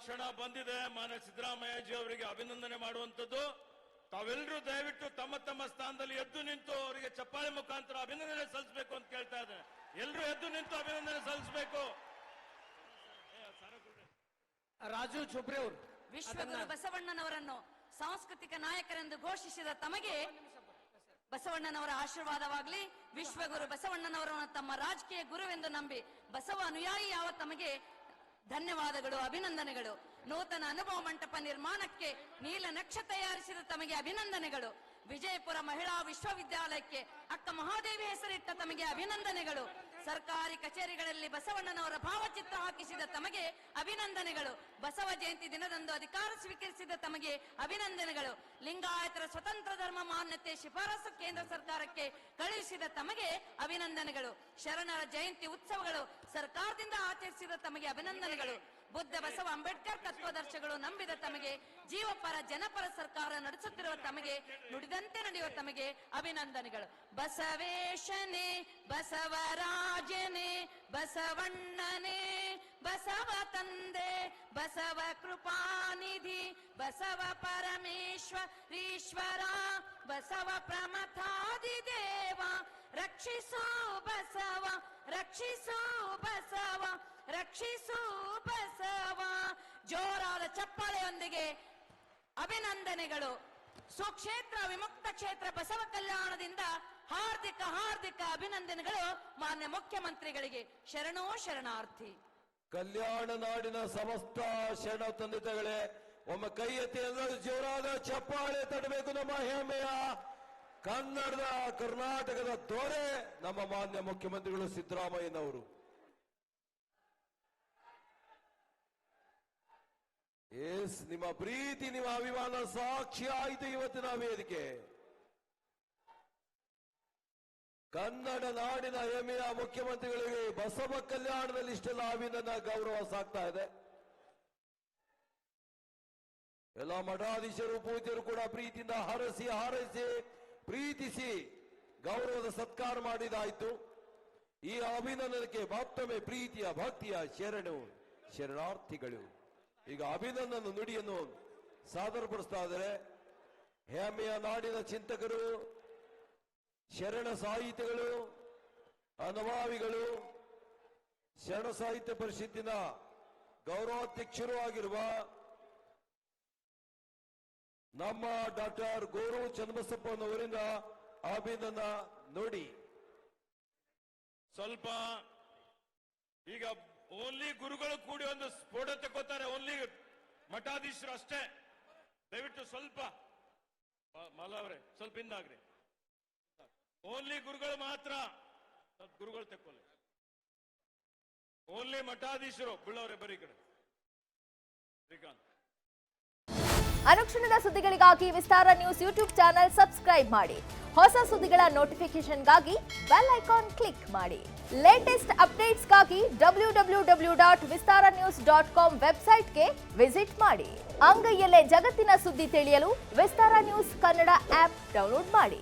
ಕ್ಷಣ ಬಂದಿದೆ. ಮಾನ್ಯ ಸಿದ್ದರಾಮಯ್ಯಜಿ ಅವರಿಗೆ ಅಭಿನಂದನೆ ಮಾಡುವಂತದ್ದು. ತಾವೆಲ್ಲರೂ ದಯವಿಟ್ಟು ತಮ್ಮ ತಮ್ಮ ಸ್ಥಾನದಲ್ಲಿ ಎದ್ದು ನಿಂತು ಅವರಿಗೆ ಚಪ್ಪಾಳೆ ಮುಖಾಂತರ ಅಭಿನಂದನೆ ಸಲ್ಲಿಸಬೇಕು ಅಂತ ಕೇಳ್ತಾ ಇದ್ದೇನೆ. ಎಲ್ಲರೂ ಎದ್ದು ನಿಂತು ಅಭಿನಂದನೆ ಸಲ್ಲಿಸಬೇಕು. ರಾಜು ಚೋಪ್ರೆ ಅವರು ವಿಶ್ವಗುರು ಬಸವಣ್ಣನವರನ್ನು ಸಾಂಸ್ಕೃತಿಕ ನಾಯಕರೆಂದು ಘೋಷಿಸಿದ ತಮಗೆ ಬಸವಣ್ಣನವರ ಆಶೀರ್ವಾದವಾಗಲಿ. ವಿಶ್ವಗುರು ಬಸವಣ್ಣನವರನ್ನು ತಮ್ಮ ರಾಜಕೀಯ ಗುರುವೆಂದು ನಂಬಿ ಬಸವ ಅನುಯಾಯಿ ಯಾವ ತಮಗೆ ಧನ್ಯವಾದಗಳು, ಅಭಿನಂದನೆಗಳು. ನೂತನ ಅನುಭವ ಮಂಟಪ ನಿರ್ಮಾಣಕ್ಕೆ ನೀಲ ನಕ್ಷೆ ತಯಾರಿಸಿದ ತಮಗೆ ಅಭಿನಂದನೆಗಳು. ವಿಜಯಪುರ ಮಹಿಳಾ ವಿಶ್ವವಿದ್ಯಾಲಯಕ್ಕೆ ಅಕ್ಕ ಮಹಾದೇವಿ ಹೆಸರಿಟ್ಟ ತಮಗೆ ಅಭಿನಂದನೆಗಳು. ಸರ್ಕಾರಿ ಕಚೇರಿಗಳಲ್ಲಿ ಬಸವಣ್ಣನವರ ಭಾವಚಿತ್ರ ಹಾಕಿಸಿದ ತಮಗೆ ಅಭಿನಂದನೆಗಳು. ಬಸವ ಜಯಂತಿ ದಿನದಂದು ಅಧಿಕಾರ ಸ್ವೀಕರಿಸಿದ ತಮಗೆ ಅಭಿನಂದನೆಗಳು. ಲಿಂಗಾಯತರ ಸ್ವತಂತ್ರ ಧರ್ಮ ಮಾನ್ಯತೆ ಶಿಫಾರಸು ಕೇಂದ್ರ ಸರ್ಕಾರಕ್ಕೆ ಕಳುಹಿಸಿದ ತಮಗೆ ಅಭಿನಂದನೆಗಳು. ಶರಣರ ಜಯಂತಿ ಉತ್ಸವಗಳು ಸರ್ಕಾರದಿಂದ ಆಚರಿಸಿದ ತಮಗೆ ಅಭಿನಂದನೆಗಳು. ಬುದ್ಧ ಬಸವ ಅಂಬೇಡ್ಕರ್ ತತ್ವದರ್ಶಗಳು ನಂಬಿದ ತಮಗೆ, ಜೀವಪರ ಜನಪರ ಸರ್ಕಾರ ನಡೆಸುತ್ತಿರುವ ತಮಗೆ, ನುಡಿದಂತೆ ನಡೆಯುವ ತಮಗೆ ಅಭಿನಂದನೆಗಳು. ಬಸವೇಶನೇ, ಬಸವರಾಜನೇ, ಬಸವಣ್ಣನೇ, ಬಸವ ತಂದೆ, ಬಸವ ಕೃಪಾನಿಧಿ, ಬಸವ ಪರಮೇಶ್ವರೀಶ್ವರ, ಬಸವ ಪ್ರಮಥಾದಿದೇವ, ರಕ್ಷಿಸು ಬಸವ, ರಕ್ಷಿಸು ಬಸವ, ರಕ್ಷಿಸು ಬಸವ. ಜೋರಾದ ಚಪ್ಪಾಳೆಯೊಂದಿಗೆ ಅಭಿನಂದನೆಗಳು. ಸುಕ್ಷೇತ್ರ ವಿಮುಕ್ತ ಕ್ಷೇತ್ರ ಬಸವ ಕಲ್ಯಾಣದಿಂದ ಹಾರ್ದಿಕ ಹಾರ್ದಿಕ ಅಭಿನಂದನೆಗಳು ಮಾನ್ಯ ಮುಖ್ಯಮಂತ್ರಿಗಳಿಗೆ. ಶರಣೋ ಶರಣಾರ್ಥಿ. ಕಲ್ಯಾಣ ನಾಡಿನ ಸಮಸ್ತ ಶರಣ ತಂದೆಗಳೇ, ಒಮ್ಮೆ ಕೈ ಎತ್ತಿ ಎಲ್ಲರೂ ಜೋರಾದ ಚಪ್ಪಾಳೆ ತಡಬೇಕು. ನಮ್ಮ ಹೆಮ್ಮೆಯ ಕನ್ನಡದ ಕರ್ನಾಟಕದ ದೊರೆ ನಮ್ಮ ಮಾನ್ಯ ಮುಖ್ಯಮಂತ್ರಿಗಳು ಸಿದ್ದರಾಮಯ್ಯನವರು. ಎಸ್, ನಿಮ್ಮ ಪ್ರೀತಿ, ನಿಮ್ಮ ಅಭಿಮಾನ ಸಾಕ್ಷಿ ಆಯಿತು ಇವತ್ತಿನ ವೇದಿಕೆ. ಕನ್ನಡ ನಾಡಿನ ಹೆಮ್ಮೆಯ ಮುಖ್ಯಮಂತ್ರಿಗಳಿಗೆ ಬಸವ ಕಲ್ಯಾಣದಲ್ಲಿ ಇಷ್ಟೆಲ್ಲ ಅಭಿನಂದನ ಗೌರವ ಸಾಗ್ತಾ ಇದೆ. ಎಲ್ಲ ಮಠಾಧೀಶರು ಪೂಜ್ಯರು ಕೂಡ ಪ್ರೀತಿಯಿಂದ ಹಾರೈಸಿ ಪ್ರೀತಿಸಿ ಗೌರವದ ಸತ್ಕಾರ ಮಾಡಿದಾಯಿತು. ಈ ಅಭಿನಂದನಕ್ಕೆ ಮತ್ತೊಮ್ಮೆ ಪ್ರೀತಿಯ ಭಕ್ತಿಯ ಶರಣಾರ್ಥಿಗಳು. ಈಗ ಅಭಿನಂದನ ನುಡಿಯನ್ನು ಸಾದರಪಡಿಸ್ತಾ ಇದ್ದಾರೆ ಹೆಮ್ಮೆಯ ನಾಡಿನ ಚಿಂತಕರು, ಶರಣ ಸಾಹಿತಿಗಳು, ಅನುಭಾವಿಗಳು, ಶರಣ ಸಾಹಿತ್ಯ ಪರಿಷತ್ತಿನ ಗೌರವಾಧ್ಯಕ್ಷರು ಆಗಿರುವ ನಮ್ಮ ಡಾಕ್ಟರ್ ಗೋರು ಚನ್ನಬಸಪ್ಪನವರಿಂದ ಅಭಿನಂದನ ನುಡಿ. ಸ್ವಲ್ಪ ಈಗ ಓನ್ಲಿ ಗುರುಗಳು ಕೂಡಿ ಒಂದು ಫೋಟೋ ತಗೋತಾರೆ, ಓನ್ಲಿ ಮಠಾಧೀಶರು ಅಷ್ಟೇ. ದಯವಿಟ್ಟು ಸ್ವಲ್ಪ ಮಲವ್ರೆ ಸ್ವಲ್ಪ ಹಿಂದಾಗ್ರಿ. ಓನ್ಲಿ ಗುರುಗಳು ಮಾತ್ರ, ಗುರುಗಳು ತಕ್ಕೊಳ್ಳಿ. ಓನ್ಲಿ ಮಠಾಧೀಶರು ಬೀಳವ್ರೆ ಬರೀ ಕಡೆ. ಶ್ರೀಕಾಂತ್. ಅನುಕ್ಷಣದ ಸುದ್ದಿಗಳಿಗಾಗಿ ವಿಸ್ತಾರ ನ್ಯೂಸ್ ಯೂಟ್ಯೂಬ್ ಚಾನೆಲ್ ಸಬ್ಸ್ಕ್ರೈಬ್ ಮಾಡಿ. ಹೊಸ ಸುದ್ದಿಗಳ ನೋಟಿಫಿಕೇಶನ್ಗಾಗಿ ಬೆಲ್ ಐಕಾನ್ ಕ್ಲಿಕ್ ಮಾಡಿ. ಲೇಟೆಸ್ಟ್ ಅಪ್ಡೇಟ್ಸ್ಗಾಗಿ www.vistaranews.com ವೆಬ್ಸೈಟ್ಗೆ ವಿಸಿಟ್ ಮಾಡಿ. ಅಂಗೈಯಲ್ಲೇ ಜಗತ್ತಿನ ಸುದ್ದಿ ತಿಳಿಯಲು ವಿಸ್ತಾರ ನ್ಯೂಸ್ ಕನ್ನಡ ಆಪ್ ಡೌನ್ಲೋಡ್ ಮಾಡಿ.